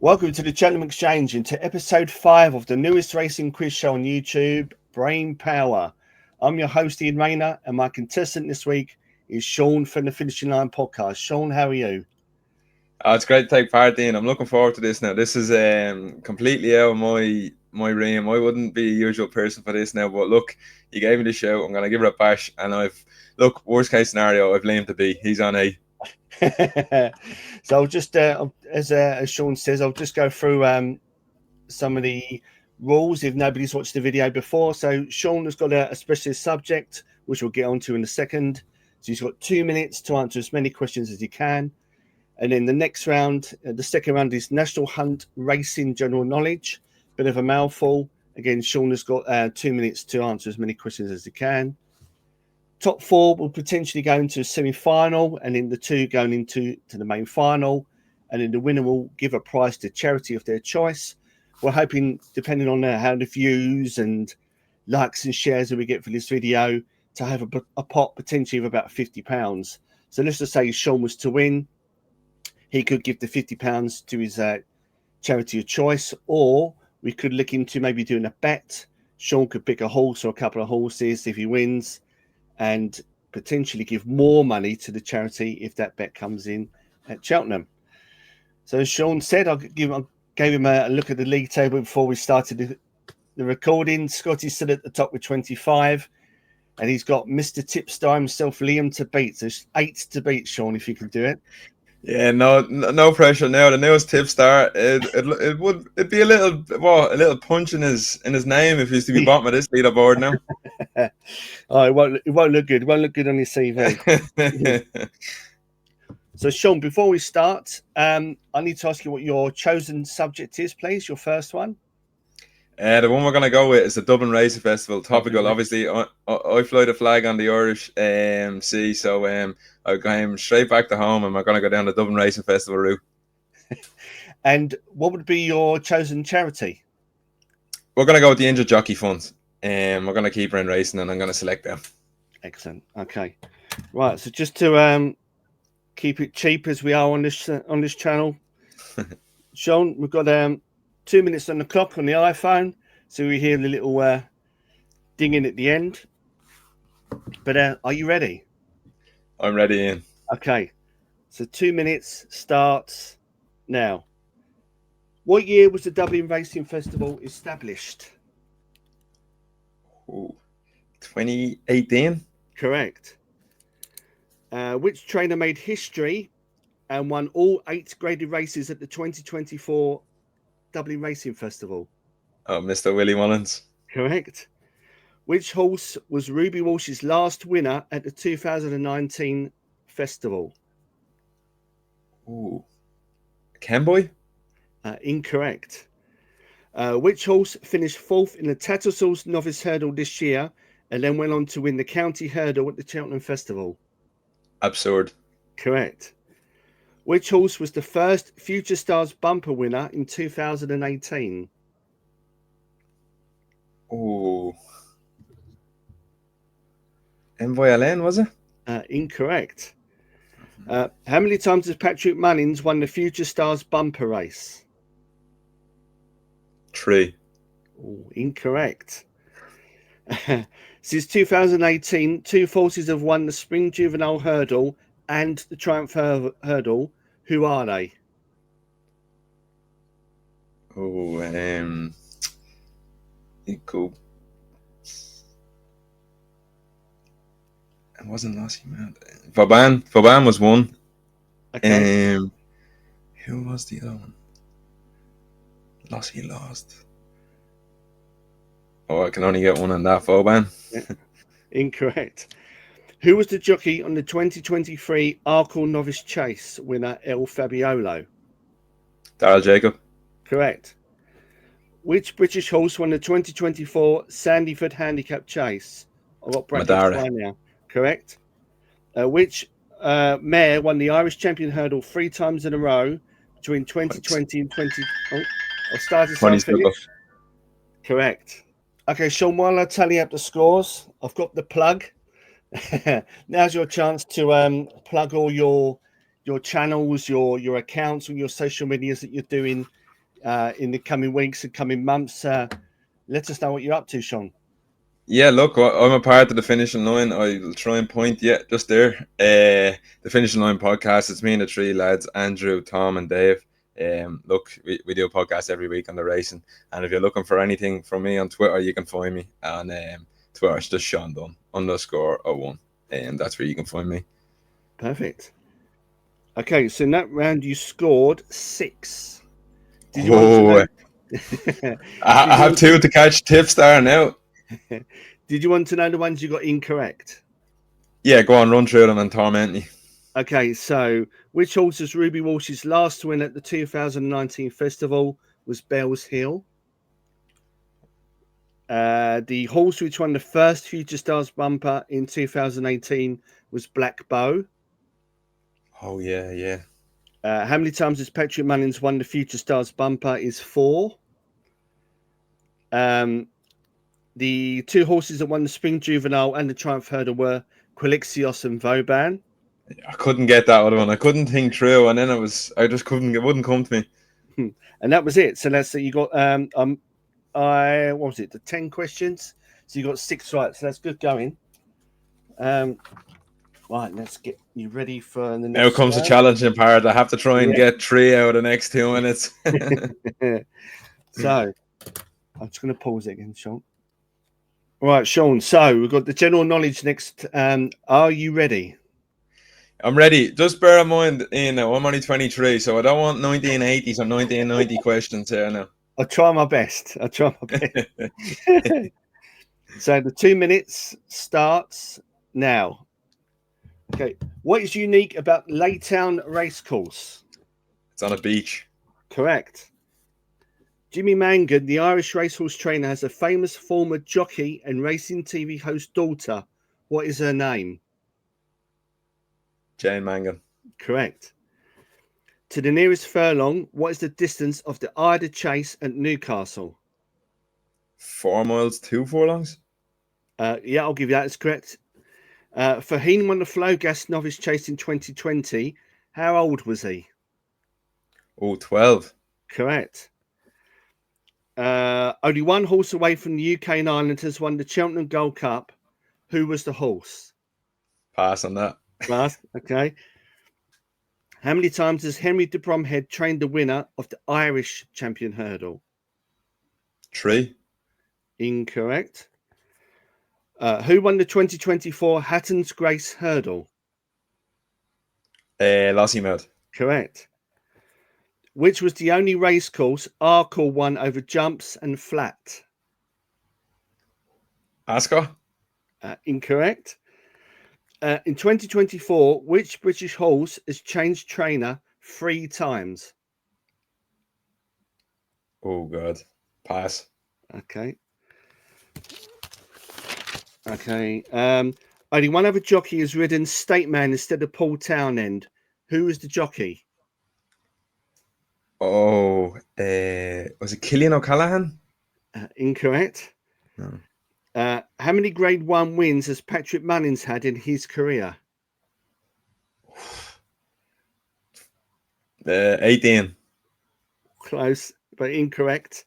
Welcome to the Cheltenham Exchange and to episode 5 of the newest racing quiz show on YouTube, Brain Power. I'm your host, Ian Rayner, and my contestant this week is Sean from the Finishing Line podcast. Sean, how are you? Oh, it's great to take part, Ian. I'm looking forward to this now. This is completely out of my realm. I wouldn't be a usual person for this now, but look, you gave me the show. I'm going to give it a bash, and worst case scenario, I've Liam to be. He's on A. So I'll just, as Sean says, I'll just go through some of the rules if nobody's watched the video before. So Sean has got a specialist subject, which we'll get onto in a second. So he's got 2 minutes to answer as many questions as he can. And then the next round, the second round is National Hunt Racing General Knowledge. Bit of a mouthful. Again, Sean has got 2 minutes to answer as many questions as he can. Top 4 will potentially go into a semi-final, and then the 2 going into the main final. And then the winner will give a prize to charity of their choice. We're hoping, depending on how the views and likes and shares that we get for this video, to have a pot potentially of about £50. So let's just say Sean was to win. He could give the £50 to his charity of choice, or we could look into maybe doing a bet. Sean could pick a horse or a couple of horses if he wins, and potentially give more money to the charity if that bet comes in at Cheltenham. So as Sean said, I gave him a look at the league table before we started the recording. Scotty's still at the top with 25, and he's got Mr. Tipstar himself, Liam, to beat. So it's 8 to beat, Sean, if you can do it. Yeah, no pressure now. The newest Tipstar, it'd be a little punch in his name if he's to be bottom of this leaderboard now. Oh, it won't look good. It won't look good on his CV. So, Sean, before we start, I need to ask you what your chosen subject is, please. Your first one. The one we're going to go with is the Dublin Racing Festival. Topical, obviously. I fly the flag on the Irish Sea, so I came straight back to home, and we're going to go down the Dublin Racing Festival route. And what would be your chosen charity? We're going to go with the Injured Jockey Funds. We're going to keep her in racing, and I'm going to select them. Excellent. Okay. Right. So just to keep it cheap as we are on this channel, Sean, we've got 2 minutes on the clock on the iPhone, so we hear the little dinging at the end. But are you ready? I'm ready, Ian. Okay. So 2 minutes starts now. What year was the Dublin Racing Festival established? 2018. Correct. Which trainer made history and won all 8 graded races at the 2024 Dublin Racing Festival? Oh, Mr. Willie Mullins. Correct. Which horse was Ruby Walsh's last winner at the 2019 festival? Kenboy? Incorrect. Which horse finished 4th in the Tattersalls Novice Hurdle this year and then went on to win the County Hurdle at the Cheltenham Festival? Absurd. Correct. Which horse was the first Future Stars bumper winner in 2018? Envoy Alain, was it? Incorrect. How many times has Patrick Mullins won the Future Stars bumper race? 3. Incorrect. Since 2018, 2 horses have won the Spring Juvenile Hurdle and the Triumph Hurdle. Who are they? Cool. It wasn't Lassie, man. Vauban was one. Okay. Who was the other one? Lassie lost. Oh, I can only get one on that. Vauban. Yeah. Incorrect. Who was the jockey on the 2023 Arkle Novice Chase winner El Fabiolo? Darryl Jacob. Correct. Which British horse won the 2024 Sandyford Handicap Chase? I've got brackets by now. Correct. Which mare won the Irish Champion Hurdle 3 times in a row between 2020 and 20? Oh, I'll start it. 20. Correct. Okay, Sean, while I tally up the scores, I've got the plug. Now's your chance to plug all your channels, your accounts, and your social medias that you're doing in the coming weeks and coming months. Let us know what you're up to, Sean. Yeah, look, I'm a part of the Finishing Line. I'll try and point, just there. The Finishing Line podcast. It's me and the three lads, Andrew, Tom, and Dave. Look, we do a podcast every week on the racing. And if you're looking for anything from me on Twitter, you can find me on Twitter. It's just Sean Dunne _01. And that's where you can find me. Perfect. Okay, so in that round you scored 6. Did you want to know? I have 2 to catch Tipstar now. Did you want to know the ones you got incorrect? Yeah, go on, run through them and torment me. Okay, so which horse was Ruby Walsh's last win at the 2019 festival was Bell's Hill? The horse which won the first Future Stars bumper in 2018 was Black Bow. Oh, yeah. How many times has Patrick Mullins won the Future Stars bumper is 4. The 2 horses that won the Spring Juvenile and the Triumph Hurdle were Quilixios and Vauban. I couldn't get that other one. I couldn't think through, and then I just couldn't. It wouldn't come to me. And that was it. So that's you got. What was it? The 10 questions. So you got 6 right. So that's good going. Right, let's get you ready for the next. Now comes the challenging part. I have to try and get 3 out of the next 2 minutes. So I'm just going to pause it again, Sean. Right, Sean. So we've got the general knowledge next. Are you ready? I'm ready. Just bear in mind, Ian, now I'm only 23, so I don't want 1980s or 1990 questions here now. I'll try my best. So the 2 minutes starts now. Okay. What is unique about Laytown Racecourse? It's on a beach. Correct. Jimmy Mangan, the Irish racehorse trainer, has a famous former jockey and racing TV host daughter. What is her name? Jane Mangan. Correct. To the nearest furlong, what is the distance of the Ida Chase at Newcastle? 4 miles, 2 furlongs? Yeah, I'll give you that. It's correct. Faheen won the Flowgas Novice Chase in 2020. How old was he? 12. Correct. Only one horse away from the UK and Ireland has won the Cheltenham Gold Cup. Who was the horse? Pass on that. Pass. Okay. How many times has Henry de Bromhead trained the winner of the Irish Champion Hurdle? 3. Incorrect. Who won the 2024 Hatton's Grace Hurdle? Lossiemouth. Correct. Which was the only racecourse Arkle won over jumps and flat? Ascot. Incorrect. In 2024, which British horse has changed trainer 3 times? Oh, God. Pass. Okay. Only one other jockey has ridden State Man instead of Paul Townend. Who is the jockey? Oh, was it Killian O'Callaghan? Incorrect. No. How many Grade 1 wins has Patrick Mullins had in his career? 18. Close, but incorrect.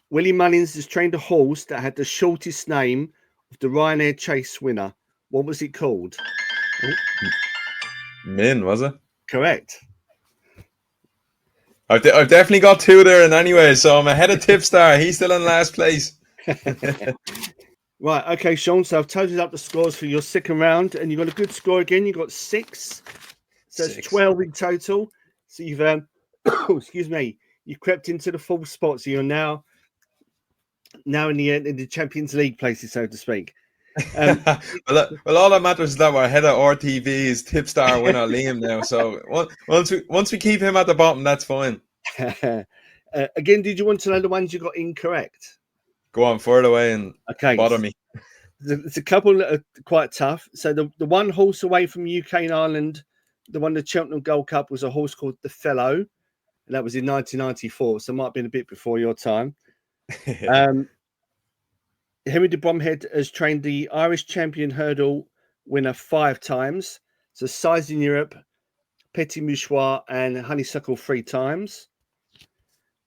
Willie Mullins has trained a horse that had the shortest name of the Ryanair Chase winner. What was it called? Min, was it? Correct. I've definitely got 2 there in anyway, so I'm ahead of Tipstar. He's still in last place. Right, okay, Sean. So I've totaled up the scores for your second round, and you got a good score again. You got 6, so it's 12 in total. So you've excuse me, you've crept into the full spot. So you're now in the Champions League places, so to speak. Well, all that matters is that we're ahead of RTV's Tipstar winner Liam now. So once we keep him at the bottom, that's fine. Again, did you want to know the ones you got incorrect? Go on, further away and bother me. There's a couple that are quite tough. So the one horse away from UK and Ireland, the one the Cheltenham Gold Cup, was a horse called The Fellow, and that was in 1994. So it might have been a bit before your time. Henry de Bromhead has trained the Irish Champion Hurdle winner 5 times. So Size in Europe, Petit Mouchoir, and Honeysuckle 3 times.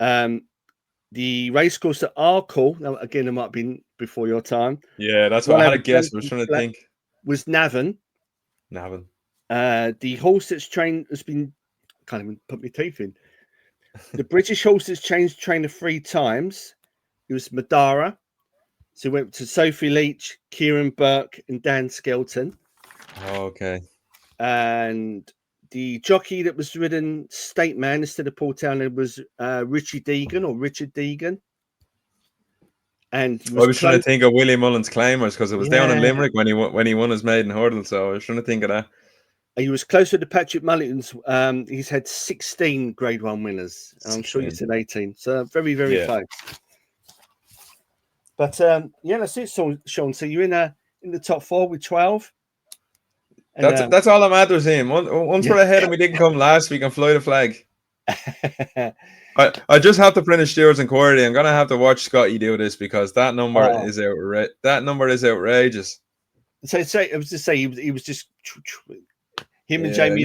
The racecourse at Arkle, now again, it might have been before your time. Yeah, that's what I had a guess. I was trying to think. Was Navan. Navan. The horse that's trained has been, can't even put my teeth in. The British horse that's changed trainer 3 times. It was Madara. So we went to Sophie Leach, Kieran Burke, and Dan Skelton. Oh, okay. And the jockey that was ridden State Man instead of Paul Townend was Richard Deegan. And I was trying to think of Willie Mullins Claimers because it was down in Limerick when he won his maiden hurdle. So I was trying to think of that. He was closer to Patrick Mulligan's. He's had 16 Grade 1 winners. And I'm sure you said 18. So very, very close. But that's it, Sean. So you're in the top 4 with 12. And, that's all that matters, Ian. Once we're ahead and we didn't come last, we can fly the flag. I just have to print a Stewart's Inquiry. I'm gonna have to watch Scotty do this because that number is outrageous. So I was to say he was just him and Jamie.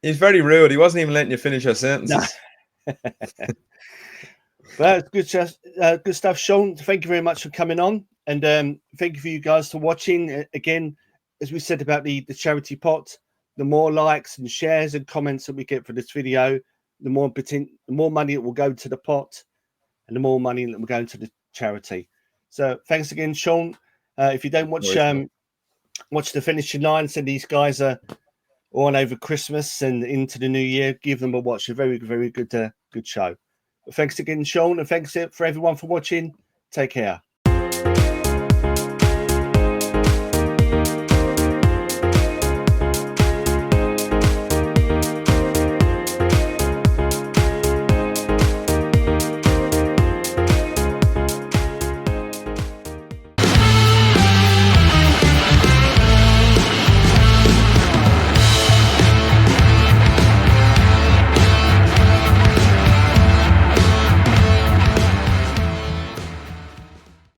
He's very rude. He wasn't even letting you finish your sentences. No. Well, good stuff, Sean. Thank you very much for coming on, and thank you for you guys for watching. Again, as we said about the charity pot, the more likes and shares and comments that we get for this video, the more money that will go to the pot, and the more money that will go into the charity. So thanks again, Sean. If you don't watch the finishing line, so these guys are on over Christmas and into the new year, give them a watch. A very, very good show. But thanks again, Sean, and thanks for everyone for watching. Take care.